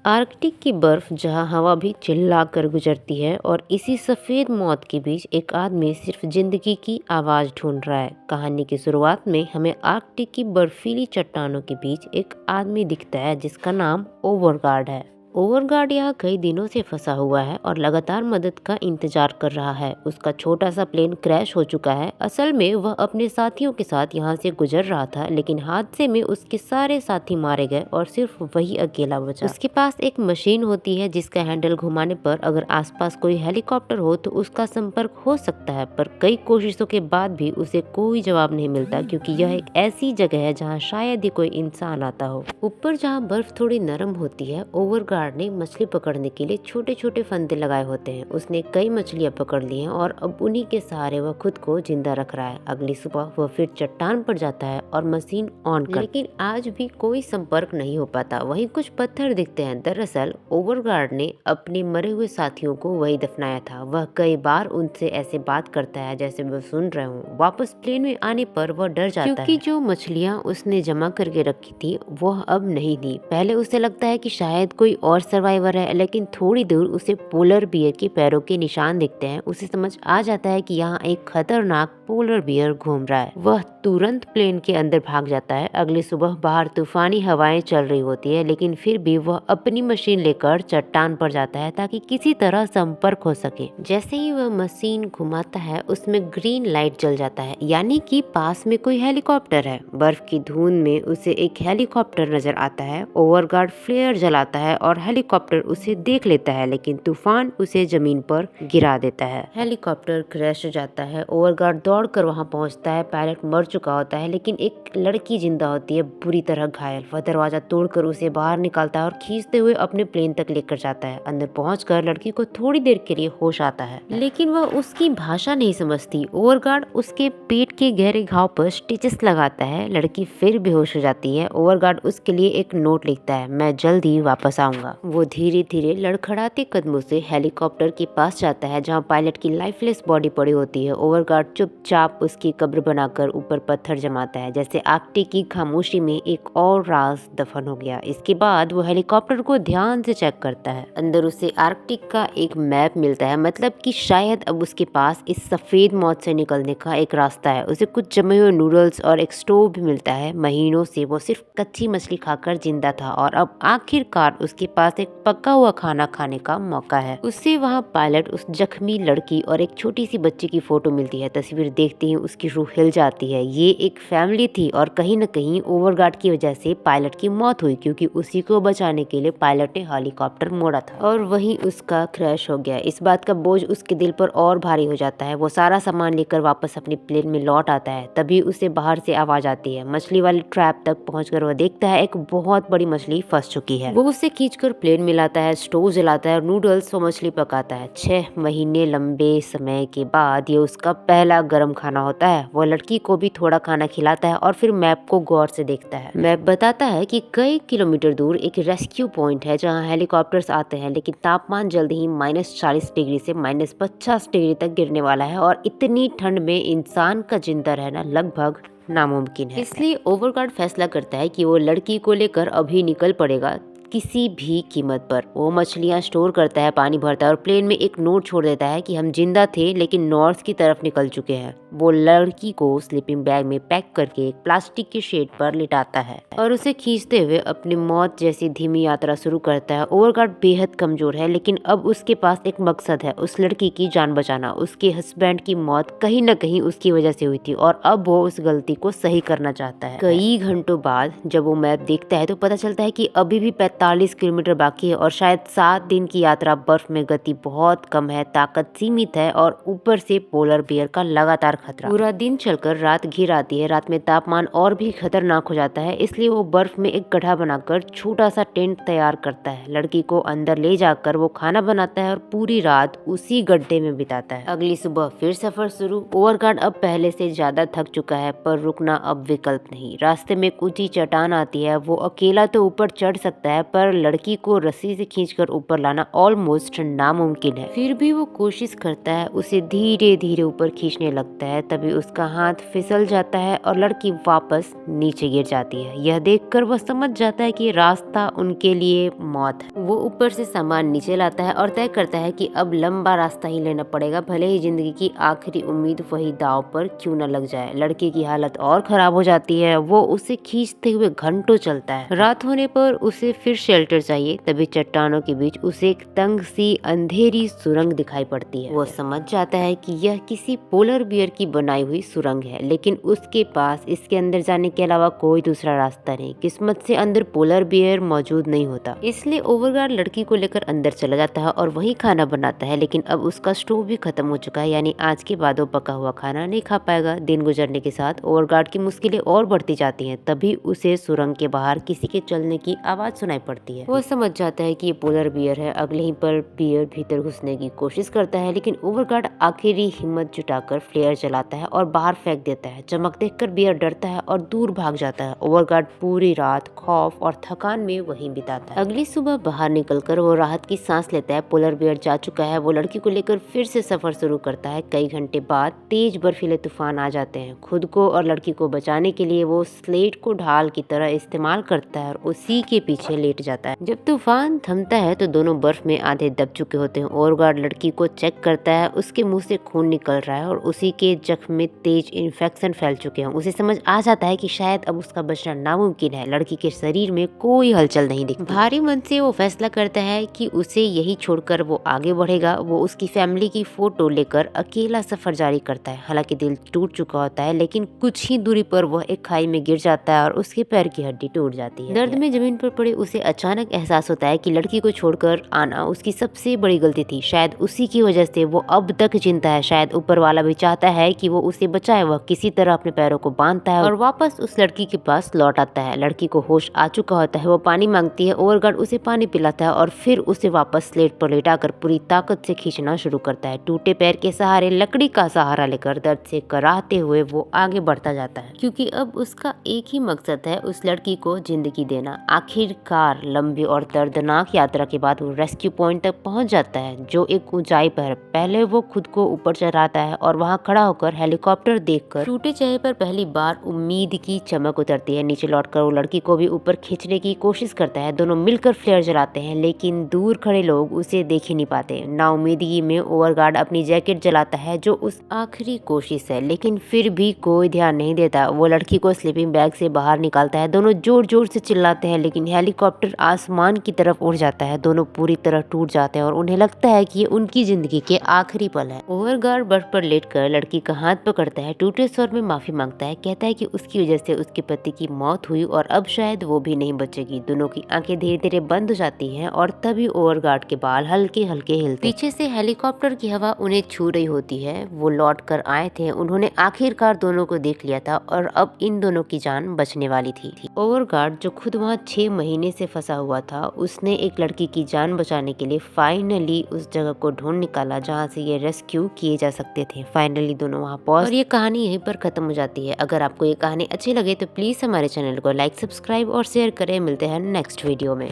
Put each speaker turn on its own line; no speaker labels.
Arctic की बर्फ जहां हवा भी चिल्ला कर गुजरती है और इसी सफेद मौत के बीच एक आदमी सिर्फ जिंदगी की आवाज ढूंढ रहा है। कहानी की शुरुआत में हमें आर्कटिक की बर्फीली चट्टानों के बीच एक आदमी दिखता है जिसका नाम ओवरगार्ड है। ओवरगार्ड यहाँ कई दिनों से फंसा हुआ है और लगातार मदद का इंतजार कर रहा है। उसका छोटा सा प्लेन क्रैश हो चुका है। असल में वह अपने साथियों के साथ यहाँ से गुजर रहा था, लेकिन हादसे में उसके सारे साथी मारे गए और सिर्फ वही अकेला बचा। उसके पास एक मशीन होती है जिसका हैंडल घुमाने पर अगर आसपास कोई हेलीकॉप्टर हो तो उसका संपर्क हो सकता है, पर कई कोशिशों के बाद भी उसे कोई जवाब नहीं मिलता, क्योंकि यह एक ऐसी जगह है जहाँ शायद ही कोई इंसान आता हो। ऊपर जहाँ बर्फ थोड़ी नरम होती है, ओवरगार्ड ने मछली पकड़ने के लिए छोटे छोटे फंदे लगाए होते हैं। उसने कई मछलियां पकड़ ली हैं और अब उन्हीं के सहारे वह खुद को जिंदा रख रहा है। अगली सुबह वह फिर चट्टान पर जाता है और मशीन ऑन कर, लेकिन आज भी कोई संपर्क नहीं हो पाता। वहीं कुछ पत्थर दिखते हैं। दरअसल ओवरगार्ड ने अपने मरे हुए साथियों को वही दफनाया था। वह कई बार उनसे ऐसे बात करता है जैसे वह सुन रहे हूँ। वापस प्लेन में आने पर वह डर जाता है, क्योंकि जो मछलियां उसने जमा करके रखी थी वह अब नहीं थी। पहले उसे लगता है कि शायद कोई और सर्वाइवर है, लेकिन थोड़ी दूर उसे पोलर बियर के पैरों के निशान दिखते हैं। उसे समझ आ जाता है कि यहाँ एक खतरनाक पोलर बियर घूम रहा है। वह तुरंत प्लेन के अंदर भाग जाता है। अगली सुबह बाहर तूफानी हवाएं चल रही होती है, लेकिन फिर भी वह अपनी मशीन लेकर चट्टान पर जाता है ताकि किसी तरह संपर्क हो सके। जैसे ही वह मशीन घुमाता है उसमें ग्रीन लाइट जल जाता है, यानी कि पास में कोई हेलीकॉप्टर है। बर्फ की धुंध में उसे एक हेलीकॉप्टर नजर आता है। ओवरगार्ड फ्लेयर जलाता है और हेलीकॉप्टर उसे देख लेता है, लेकिन तूफान उसे जमीन पर गिरा देता है। हेलीकॉप्टर क्रैश हो जाता है। ओवरगार्ड दौड़कर वहां पहुंचता है। पायलट मर चुका होता है, लेकिन एक लड़की जिंदा होती है, बुरी तरह घायल। वह दरवाजा तोड़कर उसे बाहर निकालता है और खींचते हुए अपने प्लेन तक लेकर जाता है। अंदर पहुंचकर लड़की को थोड़ी देर के लिए होश आता है, लेकिन वह उसकी भाषा नहीं समझती। ओवरगार्ड उसके पेट के गहरे घाव पर स्टिचेस लगाता है। लड़की फिर बेहोश हो जाती है। ओवरगार्ड उसके लिए एक नोट लिखता है, मैं जल्द ही वापस आऊंगा। वो धीरे धीरे लड़खड़ाते कदमों से हेलीकॉप्टर के पास जाता है जहां पायलट की लाइफलेस बॉडी पड़ी होती है। ओवरगार्ड चुपचाप उसकी कब्र बनाकर ऊपर पत्थर जमाता है, जैसे आर्कटिक की खामोशी में एक और राज दफन हो गया। इसके बाद वो हेलीकॉप्टर को ध्यान से चेक करता है। अंदर उसे आर्कटिक का एक मैप मिलता है, मतलब कि शायद अब उसके पास इस सफेद मौत से निकलने का एक रास्ता है। उसे कुछ जमे हुए नूडल्स और एक स्टोव भी मिलता है। महीनों से वो सिर्फ कच्ची मछली खाकर जिंदा था और अब आखिरकार उसके पास एक पका हुआ खाना खाने का मौका है। उससे वहाँ पायलट, उस जख्मी लड़की और एक छोटी सी बच्ची की फोटो मिलती है। तस्वीर देखते ही उसकी रूह हिल जाती है। ये एक फैमिली थी और कहीं न कहीं ओवरगार्ड की वजह से पायलट की मौत हुई, क्योंकि उसी को बचाने के लिए पायलट ने हेलीकॉप्टर मोड़ा था और वहीं उसका क्रैश हो गया। इस बात का बोझ उसके दिल पर और भारी हो जाता है। वो सारा सामान लेकर वापस अपने प्लेन में लौट आता है। तभी उसे बाहर से आवाज आती है। मछली वाले ट्रैप तक पहुंचकर वह देखता है एक बहुत बड़ी मछली फंस चुकी है। वो उसे खींचकर प्लेन में लाता है, स्टोव जलाता है और नूडल्स और मछली पकाता है। 6 महीने लंबे समय के बाद ये उसका पहला गर्म खाना होता है। वो लड़की को भी थोड़ा खाना खिलाता है और फिर मैप को गौर से देखता है। मैप बताता है कि कई किलोमीटर दूर एक रेस्क्यू पॉइंट है जहाँ हेलीकॉप्टर्स आते हैं, लेकिन तापमान जल्द ही -40 डिग्री से -50 डिग्री तक गिरने वाला है और इतनी ठंड में इंसान का जिंदा रहना लगभग नामुमकिन है। इसलिए ओवरगार्ड फैसला करता है कि वो लड़की को लेकर अभी निकल पड़ेगा, किसी भी कीमत पर। वो मछलियां स्टोर करता है, पानी भरता है और प्लेन में एक नोट छोड़ देता है कि हम जिंदा थे लेकिन नॉर्थ की तरफ निकल चुके हैं। वो लड़की को स्लीपिंग बैग में पैक करके एक प्लास्टिक की शेड पर लिटाता है और उसे खींचते हुए अपनी मौत जैसी धीमी यात्रा शुरू करता है। ओवरगार्ड बेहद कमजोर है, लेकिन अब उसके पास एक मकसद है, उस लड़की की जान बचाना। उसके हस्बैंड की मौत कहीं न कहीं उसकी वजह से हुई थी और अब वो उस गलती को सही करना चाहता है। कई घंटों बाद जब वो मैप देखता है तो पता चलता है कि अभी भी 45 किलोमीटर बाकी है और शायद 7 दिन की यात्रा। बर्फ में गति बहुत कम है, ताकत सीमित है और ऊपर से पोलर बियर का लगातार खतरा। पूरा दिन चलकर रात घिर आती है। रात में तापमान और भी खतरनाक हो जाता है, इसलिए वो बर्फ में एक गड्ढा बनाकर छोटा सा टेंट तैयार करता है। लड़की को अंदर ले जाकर वो खाना बनाता है और पूरी रात उसी गड्ढे में बिताता है। अगली सुबह फिर सफर शुरू। ओवरगार्ड अब पहले से ज्यादा थक चुका है, पर रुकना अब विकल्प नहीं। रास्ते में एक ऊंची चट्टान आती है। वो अकेला तो ऊपर चढ़ सकता है, पर लड़की को रस्सी से खींचकर ऊपर लाना ऑलमोस्ट नामुमकिन है। फिर भी वो कोशिश करता है, उसे धीरे धीरे ऊपर खींचने लगता है। तभी उसका हाथ फिसल जाता है और लड़की वापस नीचे गिर जाती है। यह देखकर वह समझ जाता है कि रास्ता उनके लिए मौत है। वो ऊपर से सामान नीचे लाता है और तय करता है कि अब लंबा रास्ता ही लेना पड़ेगा, भले ही जिंदगी की आखिरी उम्मीद वही दाव पर क्यों न लग जाए। लड़की की हालत और खराब हो जाती है। वो उसे खींचते हुए घंटों चलता है। रात होने पर उसे फिर शेल्टर चाहिए। तभी चट्टानों के बीच उसे एक तंग सी अंधेरी सुरंग दिखाई पड़ती है। वो समझ जाता है कि यह किसी पोलर बियर की बनाई हुई सुरंग है, लेकिन उसके पास इसके अंदर जाने के अलावा कोई दूसरा रास्ता नहीं। किस्मत से अंदर पोलर बियर मौजूद नहीं होता, इसलिए ओवरगार्ड लड़की को लेकर अंदर चला जाता है और वही खाना बनाता है। लेकिन अब उसका स्टोव भी खत्म हो चुका है, यानी आज के बाद वो पका हुआ खाना नहीं खा पाएगा। दिन गुजरने के साथ ओवरगार्ड की मुश्किलें और बढ़ती जाती हैं। तभी उसे सुरंग के बाहर किसी के चलने की आवाज सुनाई पड़ती है। वो समझ जाता है कि ये पोलर बियर है। अगले ही पर बियर भीतर घुसने की कोशिश करता है, लेकिन ओवरगार्ड आखिरी हिम्मत जुटाकर फ्लेयर चलाता है और बाहर फेंक देता है। चमक देखकर बियर डरता है और दूर भाग जाता है। ओवरगार्ड पूरी रात खौफ और थकान में वहीं बिताता है। अगली सुबह बाहर निकलकर वो राहत की सांस लेता है। पोलर बियर जा चुका है। वो लड़की को लेकर फिर से सफर शुरू करता है। कई घंटे बाद तेज बर्फीले तूफान आ जाते हैं। खुद को और लड़की को बचाने के लिए वो स्लेट को ढाल की तरह इस्तेमाल करता है और उसी के पीछे लेट जाता है। जब तूफान थमता है तो दोनों बर्फ में आधे दब चुके होते हैं। ओवरगार्ड लड़की को चेक करता है। उसके मुंह से खून निकल रहा है और उसी के जख्म में तेज इन्फेक्शन फैल चुके हैं। उसे समझ आ जाता है कि शायद अब उसका बचना नामुमकिन है। लड़की के शरीर में कोई हलचल नहीं दिखती। भारी मन से वो फैसला करता है कि उसे यही छोड़कर वो आगे बढ़ेगा। वो उसकी फैमिली की फोटो लेकर अकेला सफर जारी करता है। हालांकि दिल टूट चुका होता है, लेकिन कुछ ही दूरी पर वह एक खाई में गिर जाता है और उसके पैर की हड्डी टूट जाती है। दर्द में जमीन पर पड़े उसे अचानक एहसास होता है कि लड़की को छोड़कर आना उसकी सबसे बड़ी गलती थी। शायद उसी की वजह से वो अब तक जिंदा है। शायद ऊपर वाला भी चाहता है कि वो उसे बचाए। वह किसी तरह अपने पैरों को बांधता है और वापस उस लड़की के पास लौट आता है। लड़की को होश आ चुका होता है। वो पानी मांगती है। ओवरगार्ड उसे पानी पिलाता है और फिर उसे वापस स्लेट पर लेटाकर पूरी ताकत से खींचना शुरू करता है। टूटे पैर के सहारे लकड़ी का सहारा लेकर दर्द से कराहते हुए वो आगे बढ़ता जाता है, क्योंकि अब उसका एक ही मकसद है, उस लड़की को जिंदगी देना। आखिरकार लंबी और दर्दनाक यात्रा के बाद वो रेस्क्यू पॉइंट तक पहुंच जाता है, जो एक ऊंचाई पर है। पहले वो खुद को ऊपर चढ़ाता है और वहां खड़ा होकर हेलीकॉप्टर देखकर टूटे चेहरे पर पहली बार उम्मीद की चमक उतरती है। नीचे लौटकर वो लड़की को भी ऊपर खींचने की कोशिश करता है। दोनों मिलकर फ्लेयर जलाते हैं, लेकिन दूर खड़े लोग उसे देख ही नहीं पाते। नाउमीदगी में ओवरगार्ड अपनी जैकेट जलाता है, जो उस आखिरी कोशिश है, लेकिन फिर भी कोई ध्यान नहीं देता। वो लड़की को स्लीपिंग बैग से बाहर निकालता है। दोनों जोर जोर से चिल्लाते हैं, लेकिन हेलीकॉप्टर आसमान की तरफ उड़ जाता है। दोनों पूरी तरह टूट जाते हैं और उन्हें लगता है कि ये उनकी जिंदगी के आखिरी पल है। ओवरगार्ड बर्फ पर लेटकर लड़की का हाथ पकड़ता है, टूटे स्वर में माफी मांगता है। कहता है कि उसकी वजह से उसके पति की मौत हुई और अब शायद वो भी नहीं बचेगी। दोनों की आंखें धीरे धीरे बंद हो जाती हैं और तभी ओवरगार्ड के बाल हल्के हल्के हिलते। पीछे से हेलीकॉप्टर की हवा उन्हें छू रही होती है। वो लौट कर आए थे। उन्होंने आखिरकार दोनों को देख लिया था और अब इन दोनों की जान बचने वाली थी। ओवरगार्ड जो खुद वहाँ 6 महीने से फंसा हुआ था, उसने एक लड़की की जान बचाने के लिए फाइनली उस जगह को ढूंढ निकाला जहाँ से ये रेस्क्यू किए जा सकते थे। फाइनली दोनों वहाँ पहुंच और ये कहानी यहीं पर खत्म हो जाती है। अगर आपको ये कहानी अच्छी लगे तो प्लीज हमारे चैनल को लाइक, सब्सक्राइब और शेयर करें। मिलते हैं नेक्स्ट वीडियो में।